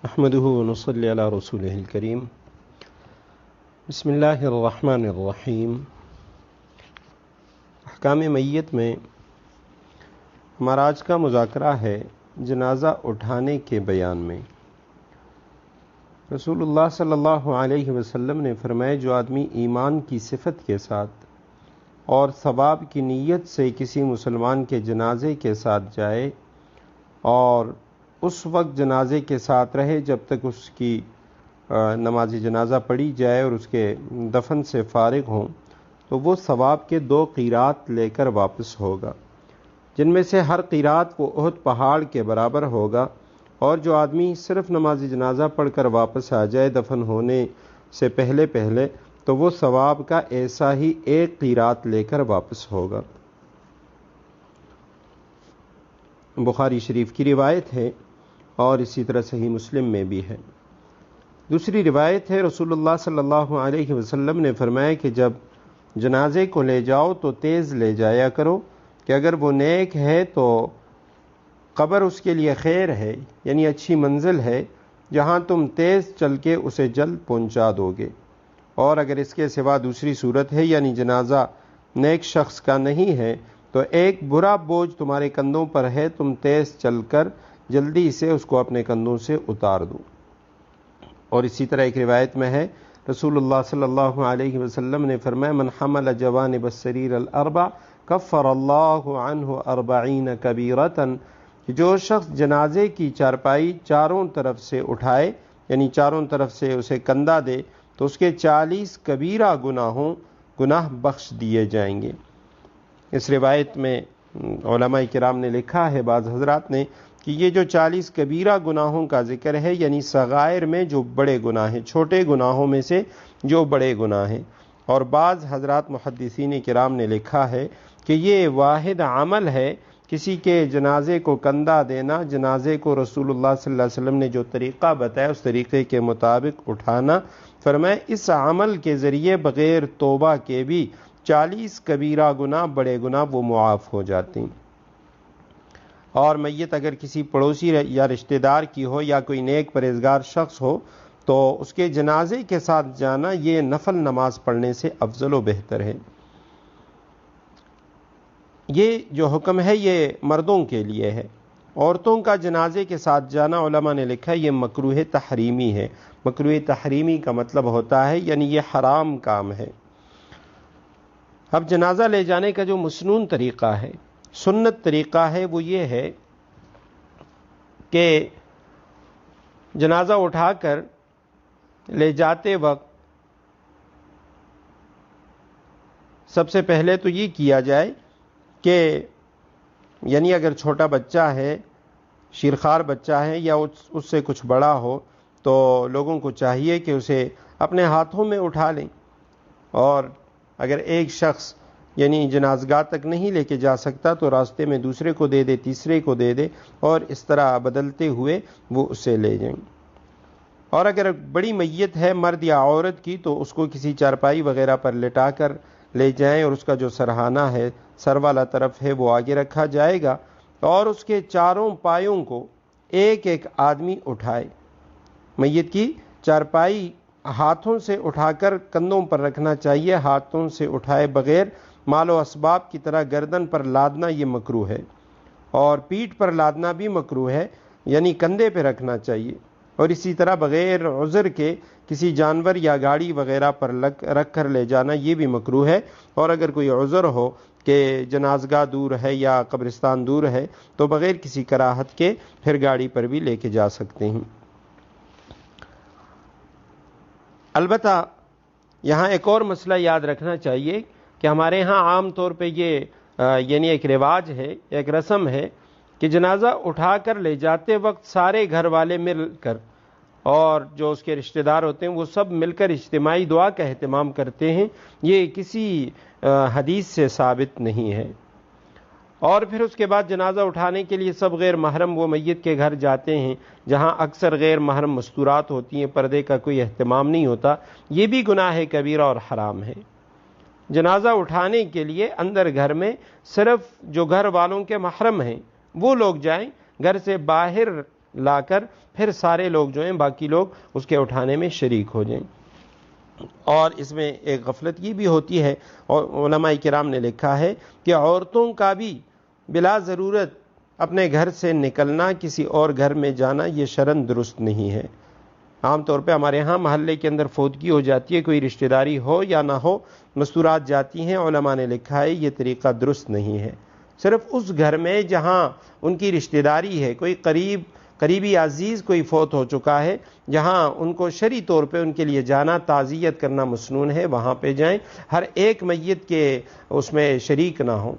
نحمده ونصلي على رسوله الكريم بسم اللہ الرحمن الرحیم۔ احکام میت میں ہمارا آج کا مذاکرہ ہے جنازہ اٹھانے کے بیان میں۔ رسول اللہ صلی اللہ علیہ وسلم نے فرمایا، جو آدمی ایمان کی صفت کے ساتھ اور ثواب کی نیت سے کسی مسلمان کے جنازے کے ساتھ جائے اور اس وقت جنازے کے ساتھ رہے جب تک اس کی نماز جنازہ پڑھی جائے اور اس کے دفن سے فارغ ہوں، تو وہ ثواب کے 2 قیرات لے کر واپس ہوگا، جن میں سے ہر قیرات وہ احد پہاڑ کے برابر ہوگا۔ اور جو آدمی صرف نماز جنازہ پڑھ کر واپس آ جائے دفن ہونے سے پہلے تو وہ ثواب کا ایسا ہی 1 قیرات لے کر واپس ہوگا۔ بخاری شریف کی روایت ہے اور اسی طرح صحیح مسلم میں بھی ہے۔ دوسری روایت ہے، رسول اللہ صلی اللہ علیہ وسلم نے فرمایا کہ جب جنازے کو لے جاؤ تو تیز لے جایا کرو، کہ اگر وہ نیک ہے تو قبر اس کے لیے خیر ہے، یعنی اچھی منزل ہے جہاں تم تیز چل کے اسے جلد پہنچا دو گے، اور اگر اس کے سوا دوسری صورت ہے یعنی جنازہ نیک شخص کا نہیں ہے تو ایک برا بوجھ تمہارے کندھوں پر ہے، تم تیز چل کر جلدی سے اس کو اپنے کندھوں سے اتار دو۔ اور اسی طرح ایک روایت میں ہے، رسول اللہ صلی اللہ علیہ وسلم نے فرمایا، من حمل جوانب السریر الاربع کفر اللہ عنہ 40 کبیرۃ، کہ جو شخص جنازے کی چارپائی چاروں طرف سے اٹھائے، یعنی چاروں طرف سے اسے کندھا دے، تو اس کے 40 کبیرہ گناہ بخش دیے جائیں گے۔ اس روایت میں علماء کرام نے لکھا ہے، بعض حضرات نے، کہ یہ جو 40 کبیرہ گناہوں کا ذکر ہے، یعنی صغائر میں جو بڑے گناہ ہیں، چھوٹے گناہوں میں سے جو بڑے گناہ ہیں۔ اور بعض حضرات محدثین کرام نے لکھا ہے کہ یہ واحد عمل ہے، کسی کے جنازے کو کندھا دینا، جنازے کو رسول اللہ صلی اللہ علیہ وسلم نے جو طریقہ بتایا اس طریقے کے مطابق اٹھانا۔ فرمایا اس عمل کے ذریعے بغیر توبہ کے بھی 40 کبیرہ گناہ، بڑے گناہ وہ معاف ہو جاتے ہیں۔ اور میت اگر کسی پڑوسی یا رشتہ دار کی ہو یا کوئی نیک پرہیزگار شخص ہو تو اس کے جنازے کے ساتھ جانا یہ نفل نماز پڑھنے سے افضل و بہتر ہے۔ یہ جو حکم ہے یہ مردوں کے لیے ہے۔ عورتوں کا جنازے کے ساتھ جانا علماء نے لکھا ہے یہ مکروہ تحریمی ہے۔ مکروہ تحریمی کا مطلب ہوتا ہے یعنی یہ حرام کام ہے۔ اب جنازہ لے جانے کا جو مسنون طریقہ ہے، سنت طریقہ ہے، وہ یہ ہے کہ جنازہ اٹھا کر لے جاتے وقت سب سے پہلے تو یہ کیا جائے کہ یعنی اگر چھوٹا بچہ ہے، شیرخوار بچہ ہے یا اس سے کچھ بڑا ہو تو لوگوں کو چاہیے کہ اسے اپنے ہاتھوں میں اٹھا لیں، اور اگر ایک شخص یعنی جنازگاہ تک نہیں لے کے جا سکتا تو راستے میں دوسرے کو دے دے، تیسرے کو دے دے، اور اس طرح بدلتے ہوئے وہ اسے لے جائیں۔ اور اگر بڑی میت ہے مرد یا عورت کی تو اس کو کسی چارپائی وغیرہ پر لٹا کر لے جائیں، اور اس کا جو سرہانہ ہے، سر والا طرف ہے، وہ آگے رکھا جائے گا، اور اس کے چاروں پایوں کو ایک ایک آدمی اٹھائے۔ میت کی چارپائی ہاتھوں سے اٹھا کر کندھوں پر رکھنا چاہیے، ہاتھوں سے اٹھائے بغیر مال و اسباب کی طرح گردن پر لادنا یہ مکروہ ہے، اور پیٹھ پر لادنا بھی مکروہ ہے، یعنی کندھے پہ رکھنا چاہیے۔ اور اسی طرح بغیر عذر کے کسی جانور یا گاڑی وغیرہ پر رکھ کر لے جانا یہ بھی مکروہ ہے۔ اور اگر کوئی عذر ہو کہ جنازگاہ دور ہے یا قبرستان دور ہے تو بغیر کسی کراہت کے پھر گاڑی پر بھی لے کے جا سکتے ہیں۔ البتہ یہاں ایک اور مسئلہ یاد رکھنا چاہیے کہ ہمارے ہاں عام طور پہ یہ یعنی ایک رواج ہے، ایک رسم ہے کہ جنازہ اٹھا کر لے جاتے وقت سارے گھر والے مل کر اور جو اس کے رشتہ دار ہوتے ہیں وہ سب مل کر اجتماعی دعا کا اہتمام کرتے ہیں۔ یہ کسی حدیث سے ثابت نہیں ہے۔ اور پھر اس کے بعد جنازہ اٹھانے کے لیے سب غیر محرم وہ میت کے گھر جاتے ہیں جہاں اکثر غیر محرم مستورات ہوتی ہیں، پردے کا کوئی اہتمام نہیں ہوتا، یہ بھی گناہ کبیرہ اور حرام ہے۔ جنازہ اٹھانے کے لیے اندر گھر میں صرف جو گھر والوں کے محرم ہیں وہ لوگ جائیں، گھر سے باہر لا کر پھر سارے لوگ جو ہیں باقی لوگ اس کے اٹھانے میں شریک ہو جائیں۔ اور اس میں ایک غفلت یہ بھی ہوتی ہے، اور علماء کرام نے لکھا ہے کہ عورتوں کا بھی بلا ضرورت اپنے گھر سے نکلنا، کسی اور گھر میں جانا، یہ شرعاً درست نہیں ہے۔ عام طور پہ ہمارے ہاں محلے کے اندر فوتگی ہو جاتی ہے، کوئی رشتہ داری ہو یا نہ ہو، مستورات جاتی ہیں، علماء نے لکھا ہے یہ طریقہ درست نہیں ہے۔ صرف اس گھر میں جہاں ان کی رشتہ داری ہے، کوئی قریبی عزیز کوئی فوت ہو چکا ہے، جہاں ان کو شرعی طور پہ ان کے لیے جانا، تعزیت کرنا مسنون ہے، وہاں پہ جائیں، ہر ایک میت کے اس میں شریک نہ ہوں۔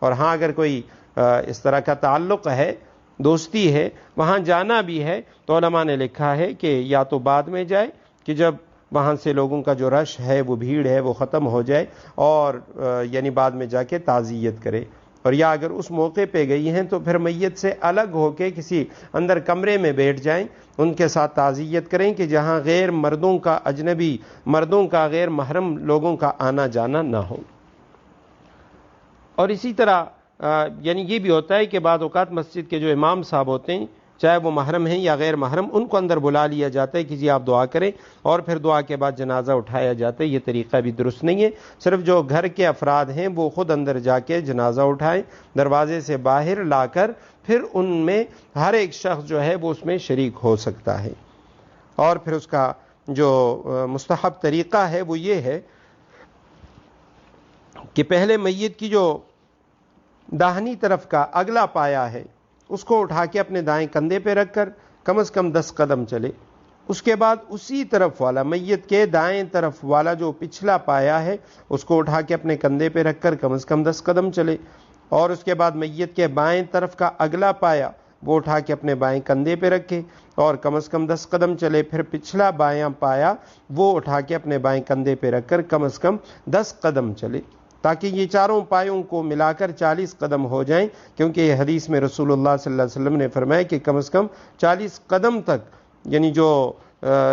اور ہاں اگر کوئی اس طرح کا تعلق ہے، دوستی ہے، وہاں جانا بھی ہے، تو علماء نے لکھا ہے کہ یا تو بعد میں جائے کہ جب وہاں سے لوگوں کا جو رش ہے، وہ بھیڑ ہے، وہ ختم ہو جائے، اور یعنی بعد میں جا کے تعزیت کرے، اور یا اگر اس موقع پہ گئی ہیں تو پھر میت سے الگ ہو کے کسی اندر کمرے میں بیٹھ جائیں، ان کے ساتھ تعزیت کریں کہ جہاں غیر مردوں کا، اجنبی مردوں کا، غیر محرم لوگوں کا آنا جانا نہ ہو۔ اور اسی طرح یعنی یہ بھی ہوتا ہے کہ بعض اوقات مسجد کے جو امام صاحب ہوتے ہیں، چاہے وہ محرم ہیں یا غیر محرم، ان کو اندر بلا لیا جاتا ہے کہ جی آپ دعا کریں، اور پھر دعا کے بعد جنازہ اٹھایا جاتا ہے۔ یہ طریقہ بھی درست نہیں ہے۔ صرف جو گھر کے افراد ہیں وہ خود اندر جا کے جنازہ اٹھائیں، دروازے سے باہر لا کر، پھر ان میں ہر ایک شخص جو ہے وہ اس میں شریک ہو سکتا ہے۔ اور پھر اس کا جو مستحب طریقہ ہے وہ یہ ہے کہ پہلے میت کی جو داہنی طرف کا اگلا پایا ہے اس کو اٹھا کے اپنے دائیں کندھے پہ رکھ کر کم از کم 10 قدم چلے۔ اس کے بعد اسی طرف والا، میت کے دائیں طرف والا جو پچھلا پایا ہے اس کو اٹھا کے اپنے کندھے پہ رکھ کر کم از کم 10 قدم چلے، اور اس کے بعد میت کے بائیں طرف کا اگلا پایا وہ اٹھا کے اپنے بائیں کندھے پہ رکھے اور کم از کم 10 قدم چلے، پھر پچھلا بایاں پایا وہ اٹھا کے اپنے بائیں کندھے پہ رکھ کر کم از کم 10 قدم چلے، تاکہ یہ چاروں پایوں کو ملا کر 40 قدم ہو جائیں، کیونکہ یہ حدیث میں رسول اللہ صلی اللہ علیہ وسلم نے فرمایا کہ کم از کم 40 قدم تک یعنی جو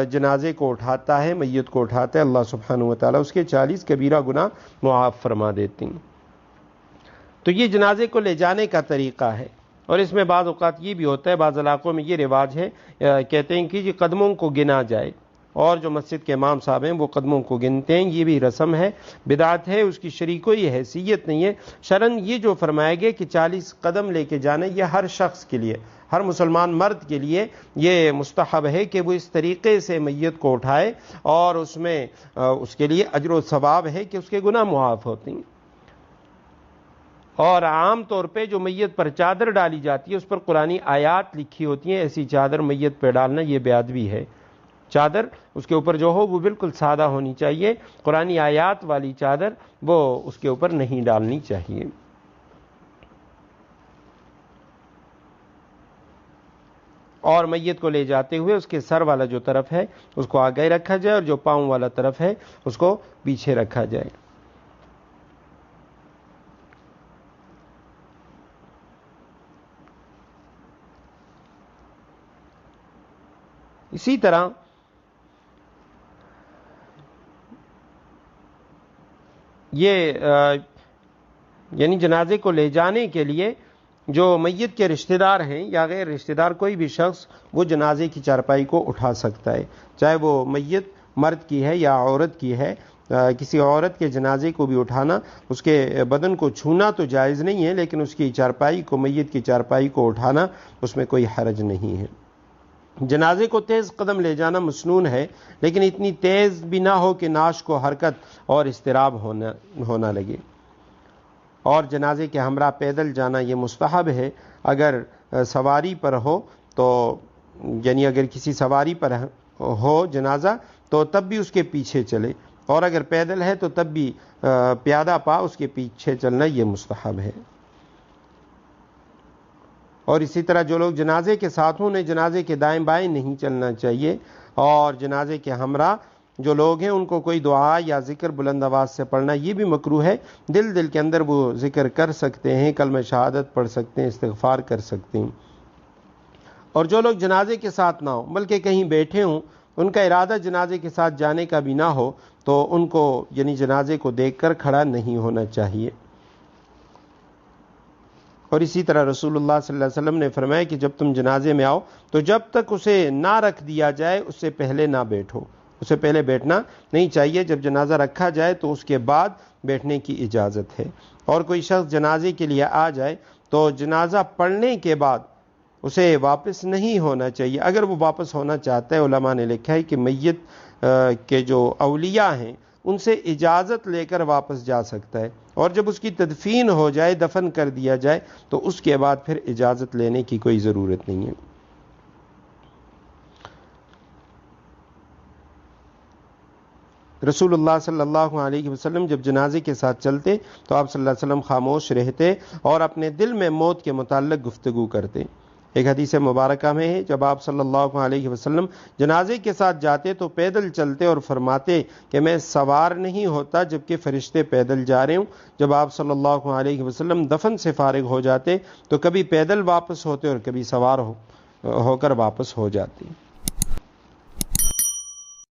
جنازے کو اٹھاتا ہے، میت کو اٹھاتا ہے، اللہ سبحانہ وتعالی اس کے 40 کبیرہ گناہ معاف فرما دیتے ہیں۔ تو یہ جنازے کو لے جانے کا طریقہ ہے، اور اس میں بعض اوقات یہ بھی ہوتا ہے، بعض علاقوں میں یہ رواج ہے، کہتے ہیں کہ یہ قدموں کو گنا جائے، اور جو مسجد کے امام صاحب ہیں وہ قدموں کو گنتے ہیں، یہ بھی رسم ہے، بدعت ہے، اس کی شرعی کوئی حیثیت نہیں ہے۔ شرعاً یہ جو فرمایا گیا کہ 40 قدم لے کے جانا، یہ ہر شخص کے لیے، ہر مسلمان مرد کے لیے یہ مستحب ہے کہ وہ اس طریقے سے میت کو اٹھائے، اور اس میں اس کے لیے اجر و ثواب ہے کہ اس کے گناہ معاف ہوتے ہیں۔ اور عام طور پہ جو میت پر چادر ڈالی جاتی ہے اس پر قرآنی آیات لکھی ہوتی ہیں، ایسی چادر میت پہ ڈالنا یہ بے ادبی ہے۔ چادر اس کے اوپر جو ہو وہ بالکل سادہ ہونی چاہیے، قرآنی آیات والی چادر وہ اس کے اوپر نہیں ڈالنی چاہیے۔ اور میت کو لے جاتے ہوئے اس کے سر والا جو طرف ہے اس کو آگے رکھا جائے، اور جو پاؤں والا طرف ہے اس کو پیچھے رکھا جائے۔ اسی طرح یہ یعنی جنازے کو لے جانے کے لیے جو میت کے رشتہ دار ہیں یا غیر رشتہ دار، کوئی بھی شخص وہ جنازے کی چارپائی کو اٹھا سکتا ہے، چاہے وہ میت مرد کی ہے یا عورت کی ہے۔ کسی عورت کے جنازے کو بھی اٹھانا، اس کے بدن کو چھونا تو جائز نہیں ہے، لیکن اس کی چارپائی کو، میت کی چارپائی کو اٹھانا اس میں کوئی حرج نہیں ہے۔ جنازے کو تیز قدم لے جانا مسنون ہے، لیکن اتنی تیز بھی نہ ہو کہ نعش کو حرکت اور اضطراب ہونا لگے۔ اور جنازے کے ہمراہ پیدل جانا یہ مستحب ہے، اگر سواری پر ہو تو، یعنی اگر کسی سواری پر ہو جنازہ تو تب بھی اس کے پیچھے چلے، اور اگر پیدل ہے تو تب بھی پیادہ پا اس کے پیچھے چلنا یہ مستحب ہے۔ اور اسی طرح جو لوگ جنازے کے ساتھ ہوں، انہیں جنازے کے دائیں بائیں نہیں چلنا چاہیے، اور جنازے کے ہمراہ جو لوگ ہیں ان کو کوئی دعا یا ذکر بلند آواز سے پڑھنا یہ بھی مکروہ ہے۔ دل کے اندر وہ ذکر کر سکتے ہیں، کلمہ شہادت پڑھ سکتے ہیں، استغفار کر سکتے ہیں۔ اور جو لوگ جنازے کے ساتھ نہ ہوں بلکہ کہیں بیٹھے ہوں، ان کا ارادہ جنازے کے ساتھ جانے کا بھی نہ ہو، تو ان کو یعنی جنازے کو دیکھ کر کھڑا نہیں ہونا چاہیے۔ اور اسی طرح رسول اللہ صلی اللہ علیہ وسلم نے فرمایا کہ جب تم جنازے میں آؤ تو جب تک اسے نہ رکھ دیا جائے اس سے پہلے نہ بیٹھو، اسے پہلے بیٹھنا نہیں چاہیے، جب جنازہ رکھا جائے تو اس کے بعد بیٹھنے کی اجازت ہے۔ اور کوئی شخص جنازے کے لیے آ جائے تو جنازہ پڑھنے کے بعد اسے واپس نہیں ہونا چاہیے۔ اگر وہ واپس ہونا چاہتا ہے، علماء نے لکھا ہے کہ میت کے جو اولیاء ہیں ان سے اجازت لے کر واپس جا سکتا ہے، اور جب اس کی تدفین ہو جائے، دفن کر دیا جائے، تو اس کے بعد پھر اجازت لینے کی کوئی ضرورت نہیں ہے۔ رسول اللہ صلی اللہ علیہ وسلم جب جنازے کے ساتھ چلتے تو آپ صلی اللہ علیہ وسلم خاموش رہتے اور اپنے دل میں موت کے متعلق گفتگو کرتے۔ ایک حدیث مبارکہ میں ہے جب آپ صلی اللہ علیہ وسلم جنازے کے ساتھ جاتے تو پیدل چلتے اور فرماتے کہ میں سوار نہیں ہوتا جبکہ فرشتے پیدل جا رہے ہوں۔ جب آپ صلی اللہ علیہ وسلم دفن سے فارغ ہو جاتے تو کبھی پیدل واپس ہوتے اور کبھی سوار ہو کر واپس ہو جاتے۔